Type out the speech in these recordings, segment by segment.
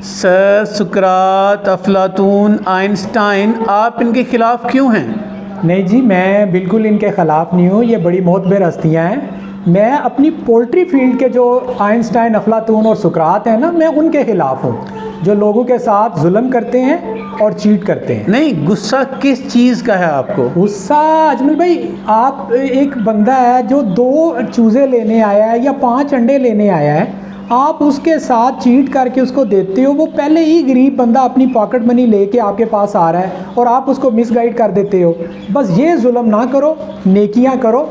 Sir सुकरात, अफलातून, Einstein, आप इनके ख़िलाफ़ क्यों हैं? नहीं जी, मैं बिल्कुल इनके ख़िलाफ़ नहीं हूँ। ये बड़ी मोतबर हस्तियाँ हैं। मैं अपनी पोल्ट्री फील्ड के जो आइंस्टाइन, अफलातून और सुकरात हैं ना, मैं उनके ख़िलाफ़ हूँ जो लोगों के साथ जुल्म करते हैं और चीट करते हैं। नहीं, गुस्सा किस चीज़ का है आपको? गुस्सा अजमल भाई, आप एक बंदा है जो 2 चूज़े लेने आया है या 5 अंडे लेने आया है, आप उसके साथ चीट करके उसको देते हो। वो पहले ही गरीब बंदा अपनी पॉकेट मनी लेके आपके पास आ रहा है और आप उसको मिसगाइड कर देते हो। बस ये जुल्म ना करो, नेकियां करो।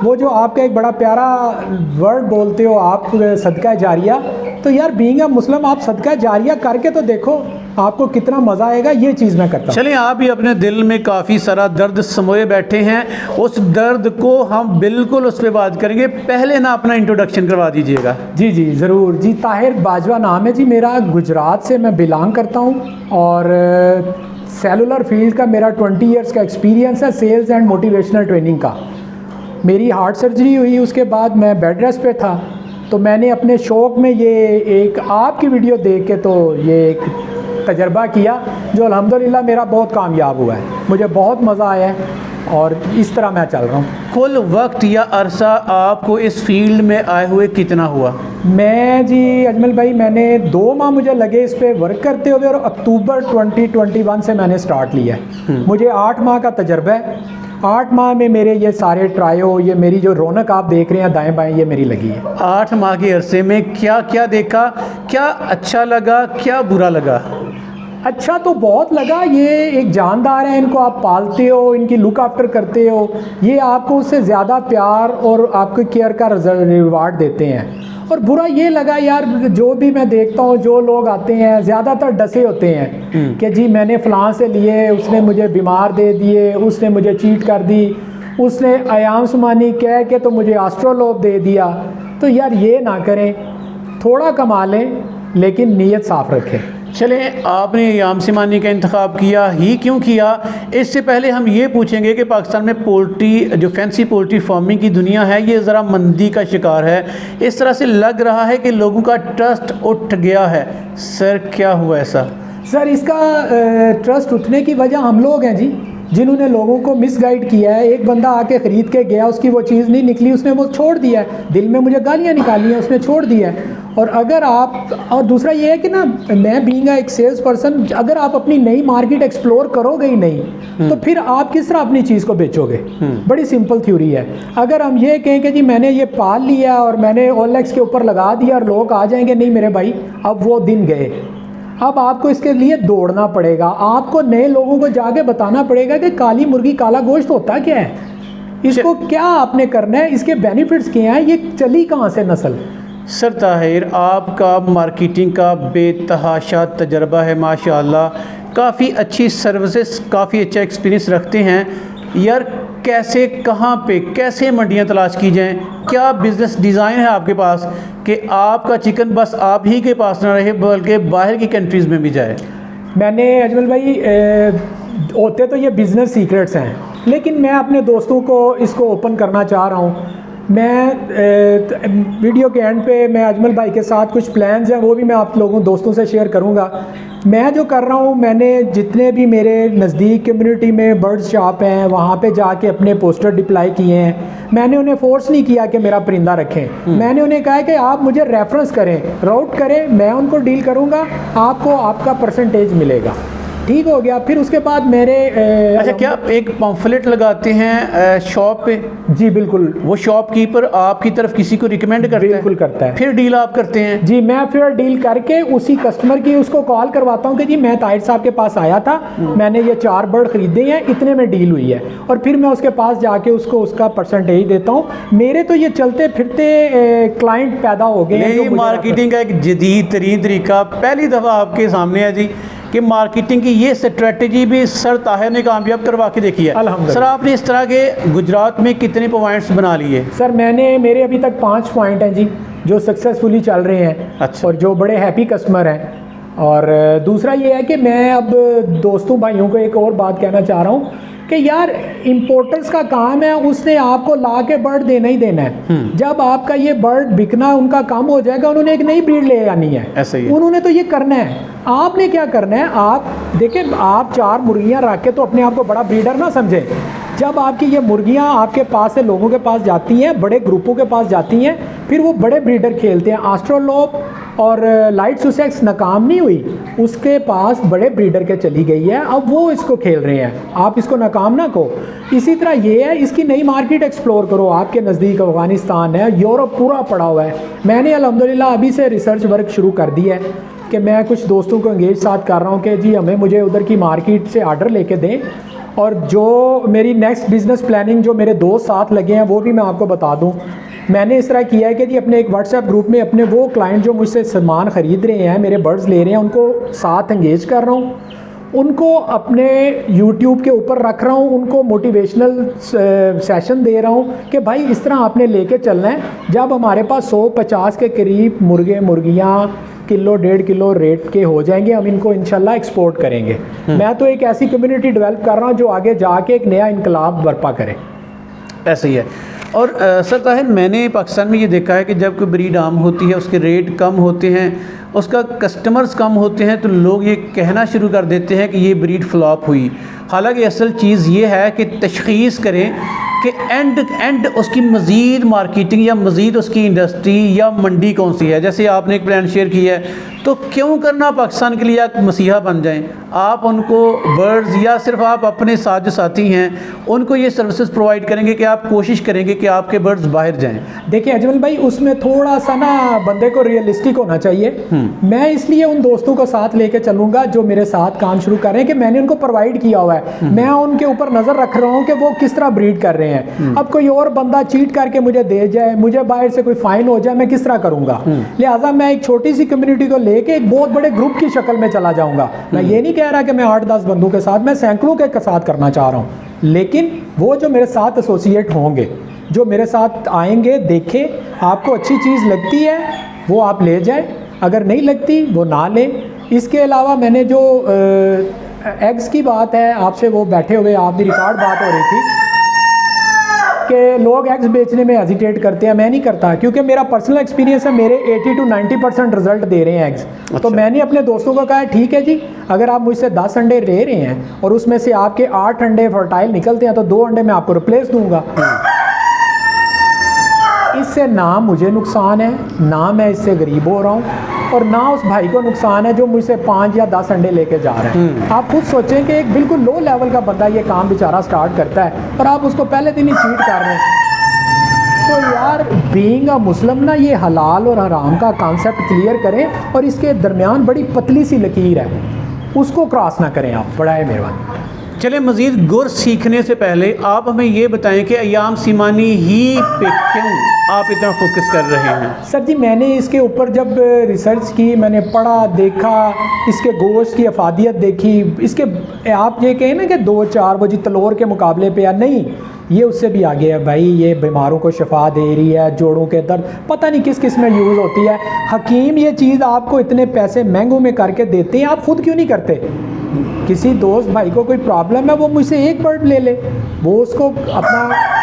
वो जो आपका एक बड़ा प्यारा वर्ड बोलते हो आप, सदका जारिया, तो यार बीइंग अ मुस्लिम आप सदका जारिया करके तो देखो, आपको कितना मज़ा आएगा। ये चीज़ मैं करता हूँ। चलिए, आप भी अपने दिल में काफ़ी सारा दर्द समोए बैठे हैं, उस दर्द को हम बिल्कुल उस पर बात करेंगे। पहले ना अपना इंट्रोडक्शन करवा दीजिएगा। जी जी ज़रूर जी। ताहिर बाजवा नाम है जी मेरा, गुजरात से मैं बिलोंग करता हूँ और सेलुलर फील्ड का मेरा 20 इयर्स का एक्सपीरियंस है, सेल्स एंड मोटिवेशनल ट्रेनिंग का। मेरी हार्ट सर्जरी हुई, उसके बाद मैं बेड रेस्ट पे था, तो मैंने अपने शौक़ में ये एक आपकी वीडियो देख के तो ये एक तजर्बा किया जो अल्हम्दुलिल्लाह मेरा बहुत कामयाब हुआ है। मुझे बहुत मज़ा आया है और इस तरह मैं चल रहा हूँ। कुल वक्त या अरसा आपको इस फील्ड में आए हुए कितना हुआ? मैं जी अजमल भाई, मैंने 2 माह मुझे लगे इस पे वर्क करते हुए और अक्टूबर 2021 से मैंने स्टार्ट लिया है। मुझे 8 माह का तजर्बा है। 8 माह में मेरे ये सारे ट्रायो, ये मेरी जो रौनक आप देख रहे हैं दाएं बाएं, ये मेरी लगी है। 8 माह के अरसे में क्या क्या देखा? क्या अच्छा लगा, क्या बुरा लगा? अच्छा तो बहुत लगा। ये एक जानदार है, इनको आप पालते हो, इनकी लुक आफ्टर करते हो, ये आपको उससे ज़्यादा प्यार और आपको केयर का रिवार्ड देते हैं। और बुरा ये लगा यार, जो भी मैं देखता हूँ जो लोग आते हैं ज़्यादातर डसे होते हैं कि जी मैंने फ़लाँ से लिए, उसने मुझे बीमार दे दिए, उसने मुझे चीट कर दी, उसने अयाम सुमानी कह के तो मुझे एस्ट्रोलोब दे दिया। तो यार ये ना करें, थोड़ा कमा लें लेकिन नीयत साफ़ रखें। चलें, आपने याम सिमानी का इंतखाब किया ही क्यों किया? इससे पहले हम ये पूछेंगे कि पाकिस्तान में पोल्ट्री, जो फैंसी पोल्ट्री फार्मिंग की दुनिया है, ये ज़रा मंदी का शिकार है। इस तरह से लग रहा है कि लोगों का ट्रस्ट उठ गया है। सर क्या हुआ ऐसा? सर इसका ट्रस्ट उठने की वजह हम लोग हैं जी, जिन्होंने लोगों को मिसगाइड किया है। एक बंदा आके ख़रीद के गया, उसकी वो चीज़ नहीं निकली, उसने वो छोड़ दिया है। दिल में मुझे गालियाँ निकाली हैं, उसने छोड़ दिया है। और अगर आप, और दूसरा ये है कि ना, मैं बीइंग एक सेल्स पर्सन, अगर आप अपनी नई मार्केट एक्सप्लोर करोगे ही नहीं तो फिर आप किस तरह अपनी चीज़ को बेचोगे? बड़ी सिंपल थ्योरी है। अगर हम ये कहें कि जी मैंने ये पाल लिया और मैंने OLX के ऊपर लगा दिया और लोग आ जाएंगे, नहीं मेरे भाई, अब वो दिन गए। अब आपको इसके लिए दौड़ना पड़ेगा। आपको नए लोगों को जाके बताना पड़ेगा कि काली मुर्गी काला गोश्त होता क्या है, इसको क्या आपने करना है, इसके बेनिफिट्स क्या हैं, ये चली कहाँ से नस्ल। सर ताहिर, आपका मार्केटिंग का बेतहाशा तजर्बा है माशाल्लाह, काफ़ी अच्छी सर्विसेज, काफ़ी अच्छा एक्सपीरियंस रखते हैं। यार कैसे, कहाँ पे, कैसे मंडियाँ तलाश की जाएँ? क्या बिज़नेस डिज़ाइन है आपके पास कि आपका चिकन बस आप ही के पास ना रहे बल्कि बाहर की कंट्रीज़ में भी जाए? मैंने अजमल भाई, होते तो ये बिज़नेस सीक्रेट्स हैं, लेकिन मैं अपने दोस्तों को इसको ओपन करना चाह रहा हूँ। मैं वीडियो के एंड पे मैं अजमल भाई के साथ कुछ प्लान्स हैं, वो भी मैं आप लोगों दोस्तों से शेयर करूँगा। मैं जो कर रहा हूँ, मैंने जितने भी मेरे नज़दीक कम्युनिटी में बर्ड शॉप हैं वहाँ पे जाके अपने पोस्टर डिप्लाई किए हैं। मैंने उन्हें फोर्स नहीं किया कि मेरा परिंदा रखें। मैंने उन्हें कहा है कि आप मुझे रेफरेंस करें, राउट करें, मैं उनको डील करूँगा, आपको आपका परसेंटेज मिलेगा। ठीक हो गया। फिर उसके बाद मेरे अच्छा, क्या एक पम्फलेट लगाते हैं शॉप पे? जी बिल्कुल। वो शॉपकीपर आपकी तरफ किसी को रिकमेंड करता है? बिल्कुल करता है। फिर डील आप करते हैं? जी, मैं फिर डील करके उसी कस्टमर की उसको कॉल करवाता हूँ कि जी मैं ताहिर साहब के पास आया था, मैंने ये 4 बर्ड खरीदे हैं, इतने में डील हुई है। और फिर मैं उसके पास जाके उसको उसका परसेंटेज देता हूँ। मेरे तो ये चलते फिरते क्लाइंट पैदा हो गए हैं। मार्केटिंग का एक जदीद तरीन तरीका पहली दफ़ा आपके सामने है जी, कि मार्केटिंग की ये स्ट्रेटजी भी सर ताहिर ने कामयाब करवा के देखी है। अल्हम्दुलिल्लाह। सर आपने इस तरह के गुजरात में कितने पॉइंट्स बना लिए? सर मेरे अभी तक 5 पॉइंट हैं जी जो सक्सेसफुली चल रहे हैं। अच्छा। और जो बड़े हैप्पी कस्टमर हैं। और दूसरा ये है कि मैं अब दोस्तों भाइयों को एक और बात कहना चाह रहा हूँ कि यार इंपोर्टर्स का काम है, उसने आपको ला के बर्ड देना ही देना है। जब आपका ये बर्ड बिकना उनका कम हो जाएगा, उन्होंने एक नई ब्रीड ले आनी है, ऐसा ही है। उन्होंने तो ये करना है। आपने क्या करना है, आप देखिए, आप 4 मुर्गियाँ रख के तो अपने आप को बड़ा ब्रीडर ना समझें। जब आपकी ये मुर्गियाँ आपके पास से लोगों के पास जाती हैं, बड़े ग्रुपों के पास जाती हैं, फिर वो बड़े ब्रीडर खेलते हैं। ऑस्ट्रेलोप और लाइट सुसेक्स नाकाम नहीं हुई, उसके पास बड़े ब्रीडर के चली गई है, अब वो इसको खेल रहे हैं, आप इसको नाकाम ना कहो। इसी तरह ये है, इसकी नई मार्केट एक्सप्लोर करो। आपके नज़दीक अफ़गानिस्तान है, यूरोप पूरा पड़ा हुआ है। मैंने अल्हम्दुलिल्लाह अभी से रिसर्च वर्क शुरू कर दिया है कि मैं कुछ दोस्तों को एंगेज साथ कर रहा हूँ कि जी मुझे उधर की मार्केट से आर्डर लेके दें, और जो मेरी नेक्स्ट बिज़नेस प्लानिंग जो मेरे दोस्त साथ लगे हैं वो भी मैं आपको बता दूं। मैंने इस तरह किया है कि जी अपने एक व्हाट्सएप ग्रुप में अपने वो क्लाइंट जो मुझसे सामान ख़रीद रहे हैं, मेरे बर्ड्स ले रहे हैं, उनको साथ एंगेज कर रहा हूँ, उनको अपने यूट्यूब के ऊपर रख रहा हूँ, उनको मोटिवेशनल सेशन दे रहा हूँ कि भाई इस तरह आपने लेके चलना है। जब हमारे पास 150 के करीब मुर्गे मुर्गियाँ किलो 1.5 किलो रेट के हो जाएंगे, हम इनको इंशाल्लाह एक्सपोर्ट करेंगे। मैं तो एक ऐसी कम्युनिटी डेवलप कर रहा हूँ जो आगे जाके एक नया इनकलाब बर्पा करे। ऐसा ही है। और सर ताहिर, मैंने पाकिस्तान में ये देखा है कि जब कोई ब्रीड आम होती है, उसके रेट कम होते हैं, उसका कस्टमर्स कम होते हैं, तो लोग ये कहना शुरू कर देते हैं कि ये ब्रीड फ्लॉप हुई। हालांकि असल चीज़ ये है कि तशख़ीस करें कि एंड उसकी मज़ीद मार्केटिंग या मज़ीद उसकी इंडस्ट्री या मंडी कौन सी है। जैसे आपने एक प्लान शेयर किया है, तो क्यों करना पाकिस्तान के लिए आप मसीहा बन जाएं, आप उनको बर्ड्स या सिर्फ आप अपने साथ जो साथी हैं उनको ये सर्विसेज प्रोवाइड करेंगे कि आप कोशिश करेंगे कि आपके बर्ड्स बाहर जाएं। देखिए अजमल भाई, उसमें थोड़ा सा ना बंदे को रियलिस्टिक होना चाहिए। मैं इसलिए उन दोस्तों को साथ लेके चलूँगा जो मेरे साथ काम शुरू कर रहे हैं कि मैंने उनको प्रोवाइड किया हुआ है, मैं उनके ऊपर नज़र रख रहा हूँ कि वो किस तरह ब्रीड कर रहे हैं। अब कोई और बंदा चीट करके मुझे दे जाए, मुझे बाहर से कोई फाइन हो जाए, मैं किस तरह करूँगा। लिहाजा मैं एक छोटी सी कम्युनिटी को लेके एक बहुत बड़े ग्रुप की शक्ल में चला जाऊँगा। मैं ये नहीं कह रहा कि मैं 8-10 बंदों के साथ, मैं सैकड़ों के साथ करना चाह रहा हूँ, लेकिन वो जो मेरे साथ एसोसिएट होंगे, जो मेरे साथ आएंगे, देखें आपको अच्छी चीज़ लगती है वो आप ले जाएं, अगर नहीं लगती वो ना लें। इसके अलावा मैंने जो एग्स की बात है आपसे, वो बैठे हुए आपकी रिकॉर्ड बात हो रही थी कि लोग एग्स बेचने में हेजिटेट करते हैं, मैं नहीं करता, क्योंकि मेरा पर्सनल एक्सपीरियंस है, मेरे 80 to 90% रिजल्ट दे रहे हैं एग्स। अच्छा। तो मैंने अपने दोस्तों को कहा ठीक है जी, अगर आप मुझसे 10 अंडे ले रहे हैं और उसमें से आपके 8 अंडे फर्टाइल निकलते हैं तो 2 अंडे मैं आपको रिप्लेस दूंगा। इससे ना मुझे नुकसान है, ना मैं इससे गरीब हो रहा हूँ, और ना उस भाई को नुकसान है जो मुझसे 5 या 10 अंडे लेके जा रहे हैं। आप खुद सोचें कि एक बिल्कुल लो लेवल का बंदा ये काम बेचारा स्टार्ट करता है और आप उसको पहले दिन ही चीट कर रहे हैं। तो यार बीइंग अ मुस्लिम ना, ये हलाल और हराम का कॉन्सेप्ट क्लियर करें, और इसके दरमियान बड़ी पतली सी लकीर है, उसको क्रॉस ना करें आप, बड़ा है मेहरबानी। चले मज़ीद गुर सीखने से पहले आप हमें ये बताएं कि अय्याम सीमानी ही पे क्यों आप इतना फोकस कर रहे हैं। सर जी, मैंने इसके ऊपर जब रिसर्च की, मैंने पढ़ा, देखा, इसके गोश्त की अफादियत देखी, इसके आप ये कहें ना कि 2-4 वो जी तलोर के मुकाबले पे, या नहीं, ये उससे भी आगे है भाई। ये बीमारों को शफा दे रही है, जोड़ों के दर्द पता नहीं किस किस में यूज़ होती है। हकीम ये चीज़ आपको इतने पैसे महंगों में करके देते हैं, आप खुद क्यों नहीं करते। किसी दोस्त भाई को कोई प्रॉब्लम है, वो मुझसे एक बर्ड ले ले, वो उसको अपना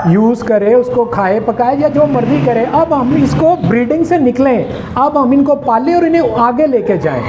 यूज़ करे, उसको खाए पकाए या जो मर्जी करे। अब हम इसको ब्रीडिंग से निकलें, अब हम इनको पालें और इन्हें आगे लेके जाएं।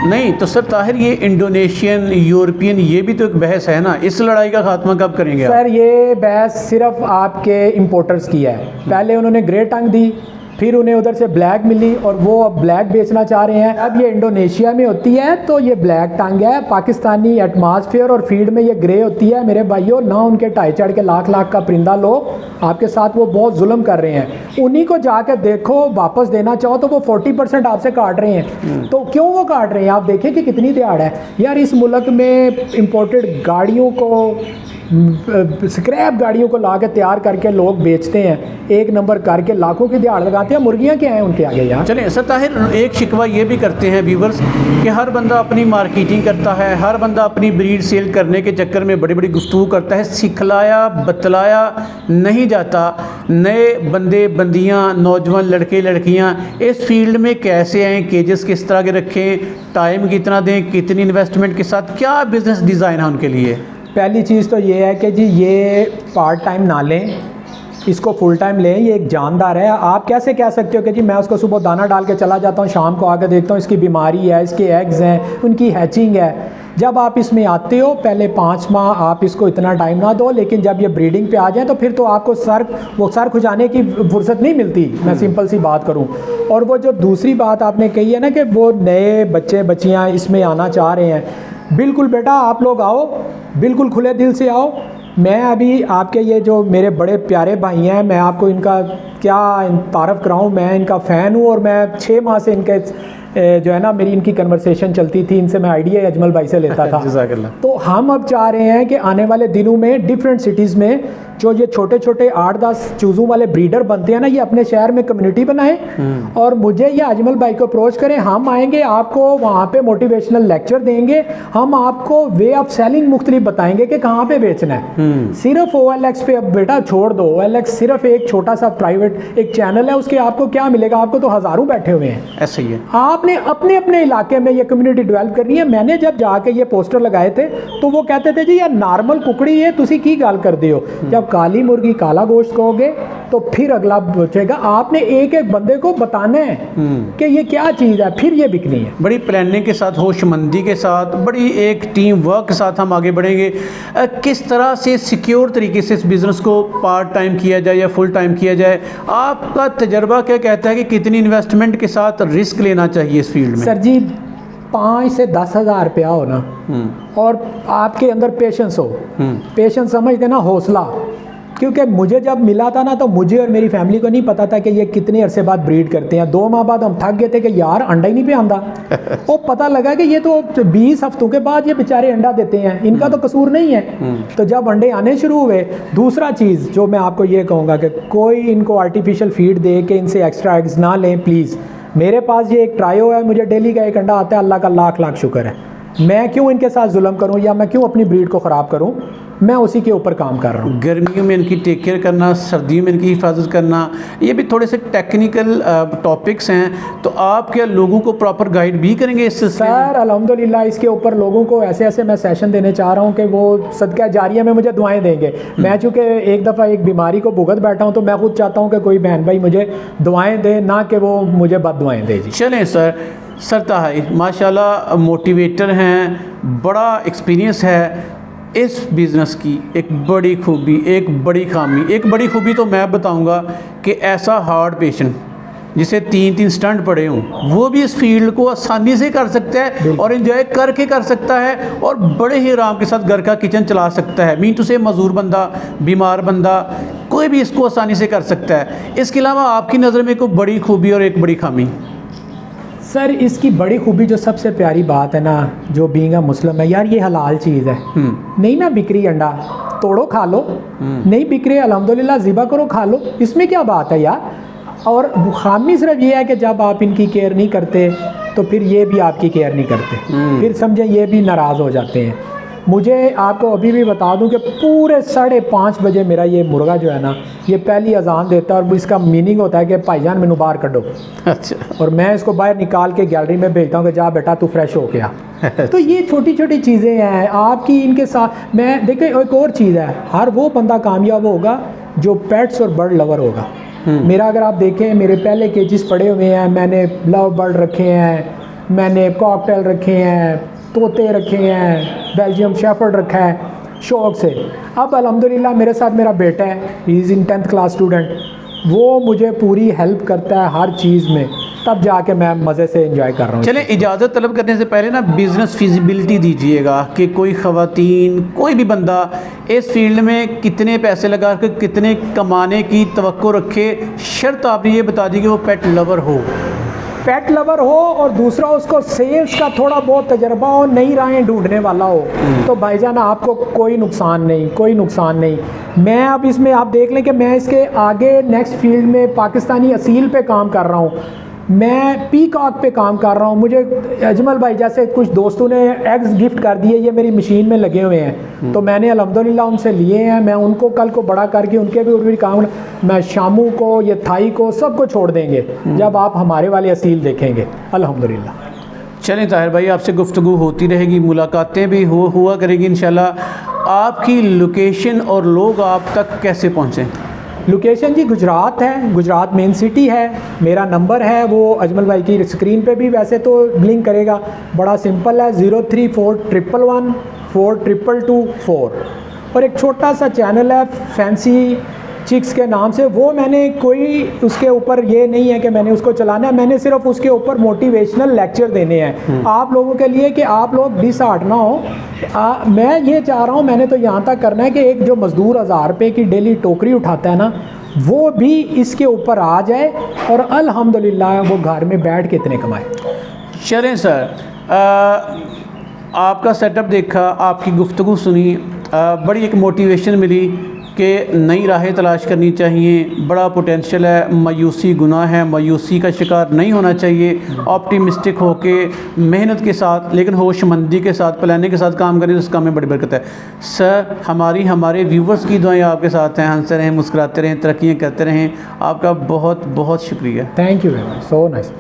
नहीं तो सर ताहिर, ये इंडोनेशियन, यूरोपियन, ये भी तो एक बहस है ना, इस लड़ाई का खात्मा कब करेंगे सर? ये बहस सिर्फ आपके इंपोर्टर्स की है। पहले उन्होंने ग्रे टंग दी, फिर उन्हें उधर से ब्लैक मिली और वो अब ब्लैक बेचना चाह रहे हैं। अब ये इंडोनेशिया में होती है तो ये ब्लैक टंग है, पाकिस्तानी एटमॉस्फेयर और फीड में ये ग्रे होती है। मेरे भाइयों, ना उनके टाई चढ़ के लाख लाख का परिंदा लो, आपके साथ वो बहुत जुल्म कर रहे हैं। उन्हीं को जाके देखो, वापस देना चाहो तो वो 40% आपसे काट रहे हैं। तो क्यों वो काट रहे हैं? आप देखें कि कितनी दिहाड़ है यार। इस मुल्क में इम्पोर्टेड गाड़ियों को स्क्रैप गाड़ियों को ला के तैयार करके लोग बेचते हैं, एक नंबर करके लाखों की दिहाड़ लगाते हैं। मुर्गियाँ क्या हैं उनके आगे यार। चलें सर ताहिर, एक शिकवा ये भी करते हैं व्यूवर्स कि हर बंदा अपनी मार्केटिंग करता है, हर बंदा अपनी ब्रीड सेल करने के चक्कर में बड़ी बड़ी गुफ्तगू करता है, सिखलाया बतलाया नहीं जाता। नए बंदे बंदियाँ, नौजवान लड़के लड़कियाँ इस फील्ड में कैसे आएँ, केजेस किस तरह के रखें, टाइम कितना दें, कितनी इन्वेस्टमेंट के साथ, क्या बिज़नेस डिज़ाइन है उनके लिए? पहली चीज़ तो ये है कि जी ये पार्ट टाइम ना लें, इसको फुल टाइम लें। ये एक जानदार है। आप कैसे कह सकते हो कि जी मैं उसको सुबह दाना डाल के चला जाता हूँ, शाम को आकर देखता हूँ इसकी बीमारी है, इसके एग्स हैं, उनकी हैचिंग है। जब आप इसमें आते हो पहले 5 माह आप इसको इतना टाइम ना दो, लेकिन जब ये ब्रीडिंग पे आ जाए तो फिर तो आपको सर खुजाने की फुर्सत नहीं मिलती, मैं सिंपल सी बात करूं। और वो जो दूसरी बात आपने कही है ना कि वो नए बच्चे बच्चियां इसमें आना चाह रहे हैं, बिल्कुल बेटा आप लोग आओ, बिल्कुल खुले दिल से आओ। मैं अभी आपके ये जो मेरे बड़े प्यारे भाई हैं, मैं आपको इनका क्या तारफ़ कराऊं, मैं इनका फ़ैन हूं और मैं 6 माह से इनके जो है ना मेरी इनकी कन्वर्सेशन चलती थी, इनसे मैं आइडिया अजमल भाई से लेता था। तो हम अब चाह रहे हैं कि आने वाले दिनों में डिफरेंट सिटीज़ में जो ये छोटे छोटे 8-10 चूज़ों वाले ब्रीडर बनते हैं ना, ये अपने शहर में कम्युनिटी बनाएं और मुझे या अजमल भाई को अप्रोच करें। हम आएंगे, आपको वहाँ पे मोटिवेशनल लेक्चर देंगे, हम आपको वे ऑफ सेलिंग मुख्तलिफ बताएंगे कि कहाँ पे बेचना है। सिर्फ OLX पे अब बेटा छोड़ दो, OLX सिर्फ एक छोटा सा प्राइवेट एक चैनल है, उसके आपको क्या मिलेगा? आपको तो हज़ारों बैठे हुए हैं। ऐसे ही है, आपने अपने अपने इलाके में ये कम्युनिटी डेवलप करनी है। मैंने जब जाके ये पोस्टर लगाए थे तो वो कहते थे जी यार नॉर्मल कुकड़ी है, तुसी की गाल कर दियो। जब काली मुर्गी काला गोश्त कहोगे तो फिर अगला बचेगा। आपने एक एक बंदे को बताना है कि ये क्या चीज़ है, फिर ये बिकनी है। बड़ी प्लानिंग के साथ, होशमंदी के साथ, बड़ी एक टीम वर्क के साथ हम आगे बढ़ेंगे। किस तरह से सिक्योर तरीके से इस बिज़नेस को पार्ट टाइम किया जाए या फुल टाइम किया जाए? आपका तजर्बा क्या कहता है कि कितनी इन्वेस्टमेंट के साथ रिस्क लेना चाहिए इस फील्ड में? सर जी 5 से 10 हज़ार रुपया हो ना, और आपके अंदर पेशेंस हो। पेशेंस समझते ना, हौसला। क्योंकि मुझे जब मिला था ना तो मुझे और मेरी फैमिली को नहीं पता था कि ये कितने अरसे बाद ब्रीड करते हैं। 2 माह बाद हम थक गए थे कि यार अंडा ही नहीं पे आंदा। वो पता लगा कि ये तो 20 हफ्तों के बाद ये बेचारे अंडा देते हैं, इनका तो कसूर नहीं है। तो जब अंडे आने शुरू हुए, दूसरा चीज़ जो मैं आपको ये कहूँगा कि कोई इनको आर्टिफिशियल फीड दे के इनसे एक्स्ट्रा एग्स ना लें प्लीज़। मेरे पास ये एक ट्रायो है, मुझे डेली का एक अंडा आता है, अल्लाह का लाख लाख शुक्र है। मैं क्यों इनके साथ जुल्म करूं या मैं क्यों अपनी ब्रीड को ख़राब करूं? मैं उसी के ऊपर काम कर रहा हूं। गर्मियों में इनकी टेक केयर करना, सर्दियों में इनकी हिफाजत करना, ये भी थोड़े से टेक्निकल टॉपिक्स हैं। तो आप क्या लोगों को प्रॉपर गाइड भी करेंगे इस सिलसिले में? सर अल्हम्दुलिल्लाह इसके ऊपर लोगों को ऐसे ऐसे मैं सेशन देने चाह रहा हूँ कि वो सदका जारिया में मुझे दुआएं देंगे। मैं चूँकि एक दफ़ा एक बीमारी को भुगत बैठा हूँ तो मैं खुद चाहता हूँ कि कोई बहन भाई मुझे दुआएँ दे, ना कि वो मुझे बद दुआएँ दे। जी चलें सर ताहिर माशाल्लाह मोटिवेटर हैं, बड़ा एक्सपीरियंस है इस बिज़नेस की। एक बड़ी खूबी, एक बड़ी खामी, एक बड़ी खूबी तो मैं बताऊंगा कि ऐसा हार्ड पेशेंट जिसे 3-3 स्टंट पड़े हों, वो भी इस फील्ड को आसानी से कर सकता है और एंजॉय करके कर सकता है और बड़े ही आराम के साथ घर का किचन चला सकता है। मीन टू से मज़दूर बंदा, बीमार बंदा, कोई भी इसको आसानी से कर सकता है। इसके अलावा आपकी नज़र में कोई बड़ी खूबी और एक बड़ी खामी? सर इसकी बड़ी खूबी जो सबसे प्यारी बात है ना, जो बीइंग अ मुस्लिम है यार, ये हलाल चीज़ है। नहीं ना बिक रही अंडा, तोड़ो खा लो। नहीं बिक रही अल्हम्दुलिल्लाह ज़िबा करो खा लो, इसमें क्या बात है यार। और खामी सिर्फ ये है कि जब आप इनकी केयर नहीं करते तो फिर ये भी आपकी केयर नहीं करते, फिर समझे ये भी नाराज़ हो जाते हैं। मुझे आपको अभी भी बता दूं कि पूरे 5:30 बजे मेरा ये मुर्गा जो है ना, ये पहली अजान देता है और इसका मीनिंग होता है कि भाईजान मैनू बाहर कढ़ो। अच्छा। और मैं इसको बाहर निकाल के गैलरी में भेजता हूँ कि जा बेटा तू फ्रेश हो गया। तो ये छोटी छोटी चीज़ें हैं आपकी इनके साथ। मैं देखिए एक और चीज़ है, हर वो बंदा कामयाब होगा जो पेट्स और बर्ड लवर होगा। मेरा अगर आप देखें, मेरे पहले केजेस पड़े हुए हैं, मैंने लव बर्ड रखे हैं, मैंने कॉकटेल रखे हैं, तोते रखे हैं, बेल्जियम शेफर्ड रखा है शौक़ से। अब अल्हम्दुलिल्लाह मेरे साथ मेरा बेटा है, he is in 10th class student, वो मुझे पूरी हेल्प करता है हर चीज़ में, तब जाके मैं मज़े से एंजॉय कर रहा हूँ। चलें, इजाज़त तलब करने से पहले ना बिज़नेस फिजिबिलिटी दीजिएगा कि कोई ख़वातीन, कोई भी बंदा इस फील्ड में कितने पैसे लगा कर कितने कमाने की तवक्को रखे। शर्त आपने ये बता दी कि वो पेट लवर हो। पेट लवर हो और दूसरा उसको सेल्स का थोड़ा बहुत तजर्बा हो, नई राहें ढूंढने वाला हो, तो भाईजान आपको कोई नुकसान नहीं, कोई नुकसान नहीं। मैं अब इसमें आप देख लें कि मैं इसके आगे नेक्स्ट फील्ड में पाकिस्तानी असील पे काम कर रहा हूँ, मैं पीकॉक पे काम कर रहा हूँ। मुझे अजमल भाई जैसे कुछ दोस्तों ने एग्स गिफ्ट कर दिए, ये मेरी मशीन में लगे हुए हैं, तो मैंने अल्हम्दुलिल्लाह उनसे लिए हैं। मैं उनको कल को बड़ा करके उनके भी काम, मैं शामू को, ये थाई को, सबको छोड़ देंगे जब आप हमारे वाले असील देखेंगे अल्हम्दुलिल्लाह। चलें ताहिर भाई, आपसे गुफ्तगू होती रहेगी, मुलाकातें भी हुआ करेगी इंशाल्लाह। आपकी लोकेशन और लोग आप तक कैसे पहुँचें? लोकेशन जी गुजरात है, गुजरात मेन सिटी है। मेरा नंबर है वो अजमल भाई की स्क्रीन पे भी वैसे तो लिंक करेगा, बड़ा सिंपल है, 03411142224। और एक छोटा सा चैनल है फैंसी चिक्स के नाम से, वो मैंने कोई उसके ऊपर ये नहीं है कि मैंने उसको चलाना है, मैंने सिर्फ उसके ऊपर मोटिवेशनल लेक्चर देने हैं आप लोगों के लिए कि आप लोग डिसहार्ट ना हो। मैं ये चाह रहा हूँ, मैंने तो यहाँ तक करना है कि एक जो मज़दूर 1000 रुपये की डेली टोकरी उठाता है ना, वो भी इसके ऊपर आ जाए और अल्हम्दुलिल्लाह वो घर में बैठ के इतने कमाए। चलें सर, आपका सेटअप देखा, आपकी गुफ्तगू सुनी, बड़ी एक मोटिवेशन मिली कि नई राहें तलाश करनी चाहिए, बड़ा पोटेंशियल है, मायूसी गुनाह है, मायूसी का शिकार नहीं होना चाहिए, ऑप्टिमिस्टिक होके मेहनत के साथ लेकिन होशमंदी के साथ प्लानिंग के साथ काम करें तो उस काम में बड़ी बरकत है। सर हमारे व्यूवर्स की दुआएं आपके साथ हैं, हंसते रहें, मुस्कुराते रहें, तरक्कियाँ करते रहें। आपका बहुत बहुत शुक्रिया। Thank you very much, so nice.